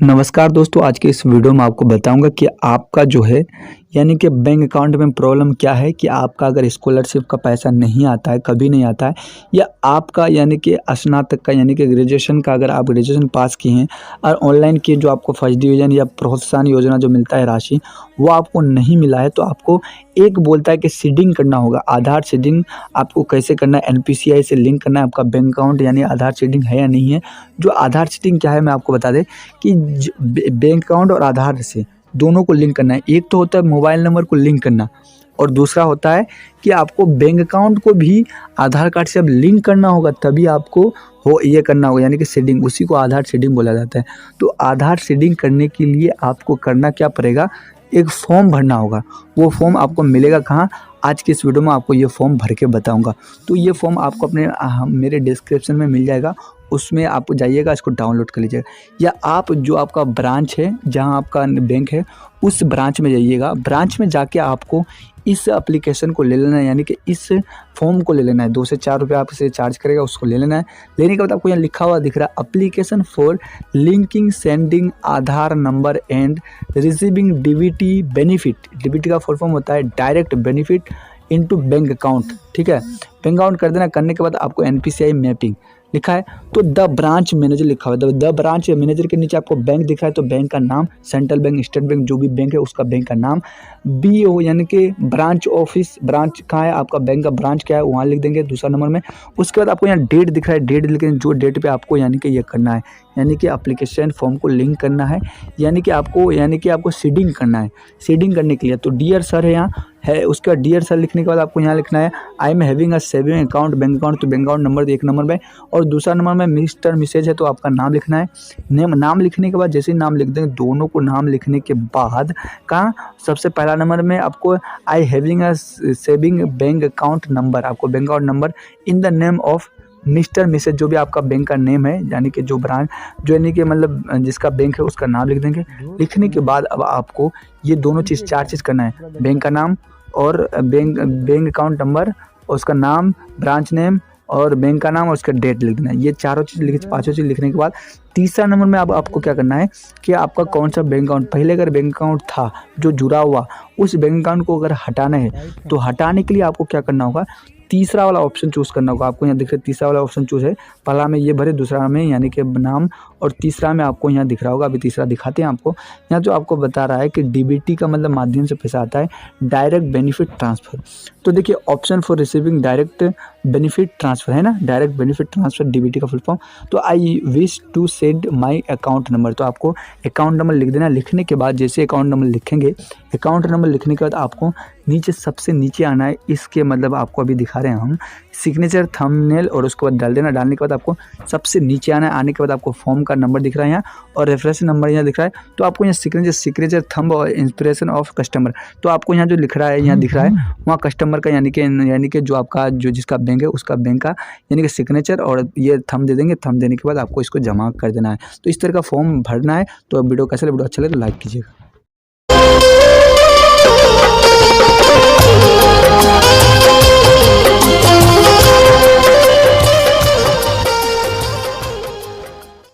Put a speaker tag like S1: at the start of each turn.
S1: नमस्कार दोस्तों, आज के इस वीडियो में आपको बताऊंगा कि आपका जो है यानी कि बैंक अकाउंट में प्रॉब्लम क्या है कि आपका अगर स्कॉलरशिप का पैसा नहीं आता है, कभी नहीं आता है, या आपका यानी कि स्नातक का यानी कि ग्रेजुएशन का अगर आप ग्रेजुएशन पास किए हैं और ऑनलाइन की जो आपको फर्स्ट डिवीज़न या प्रोत्साहन योजना जो मिलता है राशि, वो आपको नहीं मिला है, तो आपको एक बोलता है कि सीडिंग करना होगा। आधार सीडिंग आपको कैसे करना है, एनपीसीआई से लिंक करना है आपका बैंक अकाउंट, यानी आधार सीडिंग है या नहीं है। जो आधार सीडिंग क्या है मैं आपको बता दें कि बैंक अकाउंट और आधार से दोनों को लिंक करना है। एक तो होता है मोबाइल नंबर को लिंक करना, और दूसरा होता है कि आपको बैंक अकाउंट को भी आधार कार्ड से अब लिंक करना होगा, तभी आपको हो ये करना होगा, यानी कि सीडिंग, उसी को आधार सीडिंग बोला जाता है। तो आधार सीडिंग करने के लिए आपको करना क्या पड़ेगा, एक फॉर्म भरना होगा। वो फॉर्म आपको मिलेगा कहाँ, आज की इस वीडियो में आपको ये फॉर्म भर के बताऊंगा। तो ये फॉर्म आपको अपने मेरे डिस्क्रिप्शन में मिल जाएगा, उसमें आप जाइएगा, इसको डाउनलोड कर लीजिएगा, या आप जो आपका ब्रांच है जहां आपका बैंक है उस ब्रांच में जाइएगा। ब्रांच में जाके आपको इस एप्लीकेशन को ले लेना है, यानी कि इस फॉर्म को ले लेना है। 2 से 4 रुपये आपसे चार्ज करेगा, उसको ले लेना है। लेने के बाद आपको यहाँ लिखा हुआ दिख रहा है application for linking sending Aadhaar number and receiving DBT benefit. DBT का फुल फॉर्म होता है direct benefit into bank account. ठीक है, बैंक अकाउंट कर देना। करने के बाद आपको एनपीसीआई मैपिंग लिखा है, तो द ब्रांच मैनेजर लिखा हुआ है। द ब्रांच मैनेजर के नीचे आपको बैंक दिख रहा है, तो बैंक का नाम, सेंट्रल बैंक, स्टेट बैंक, जो भी बैंक है उसका बैंक का नाम, बीओ यानी कि ब्रांच ऑफिस, ब्रांच कहाँ है आपका, बैंक का ब्रांच क्या है वहाँ लिख देंगे दूसरा नंबर में। उसके बाद आपको यहाँ डेट दिख रहा है, डेट लिख देंगे, जो डेट पे आपको यानी कि ये करना है, यानी कि एप्लीकेशन फॉर्म को लिंक करना है, यानी कि आपको सीडिंग करना है। सीडिंग करने के लिए तो डियर सर है यहाँ है, उसके बाद डियर सर लिखने के बाद आपको यहाँ लिखना है I am having a saving account, bank account, तो बैंक अकाउंट नंबर एक नंबर में, और दूसरा नंबर में मिस्टर मिसेज है तो आपका नाम लिखना है। नाम लिखने के बाद जैसे ही नाम लिख देंगे, दोनों को नाम लिखने के बाद कहाँ सबसे पहला नंबर में आपको I having a saving bank account number, आपको bank account number in the name of Mr Mrs, जो भी आपका बैंक का नेम है, यानी कि जो ब्रांच जो यानी कि मतलब जिसका बैंक है उसका नाम लिख देंगे। लिखने के बाद अब आपको ये दोनों चीज़, 4 चीज़ करना है, बैंक का नाम और बैंक अकाउंट नंबर, उसका नाम, ब्रांच नेम और बैंक का नाम और उसका डेट लिख देना है। ये चारों चीज़ पांचों चीज़ लिखने के बाद तीसरा नंबर में अब आपको क्या करना है कि आपका कौन सा बैंक अकाउंट, पहले अगर बैंक अकाउंट था जो जुड़ा हुआ, उस बैंक अकाउंट को अगर हटाना है तो हटाने के लिए आपको क्या करना होगा, तीसरा वाला ऑप्शन चूज़ करना होगा। आपको यहाँ दिख रहा है तीसरा वाला ऑप्शन चूज़ है, पहला में ये भरे, दूसरा में यानी कि नाम, और तीसरा में आपको यहाँ दिख रहा होगा, अभी तीसरा दिखाते हैं आपको। यहाँ जो आपको बता रहा है कि डीबीटी का मतलब माध्यम से पैसा आता है, डायरेक्ट बेनिफिट ट्रांसफ़र। तो देखिए option for receiving direct benefit transfer है ना, डायरेक्ट बेनिफिट ट्रांसफ़र डीबीटी का फुल फॉर्म। तो I wish to send my account number, तो आपको अकाउंट नंबर लिख देना। लिखने के बाद जैसे अकाउंट नंबर लिखेंगे, अकाउंट नंबर लिखने के बाद आपको नीचे सबसे नीचे आना है, इसके मतलब आपको अभी दिखा रहे हैं हम सिग्नेचर, थंबनेल, और उसके बाद डाल देना। डालने के बाद आपको सबसे नीचे आना है। आने के बाद आपको फॉर्म का नंबर दिख रहा है यहाँ, और रेफरेंस नंबर यहाँ दिख रहा है। तो आपको यहाँ सिग्नेचर थंब और इंस्पिरेशन ऑफ कस्टमर, तो आपको यहाँ जो लिख रहा है, यहाँ दिख रहा है वहाँ कस्टमर का यानी कि जो आपका जो जिसका बैंक है उसका बैंक का यानी कि सिग्नेचर और ये थंब दे देंगे। थंब देने के बाद आपको इसको जमा कर देना है। तो इस तरह का फॉर्म भरना है। तो वीडियो कैसा लगा, वीडियो अच्छा लगे तो लाइक कीजिएगा।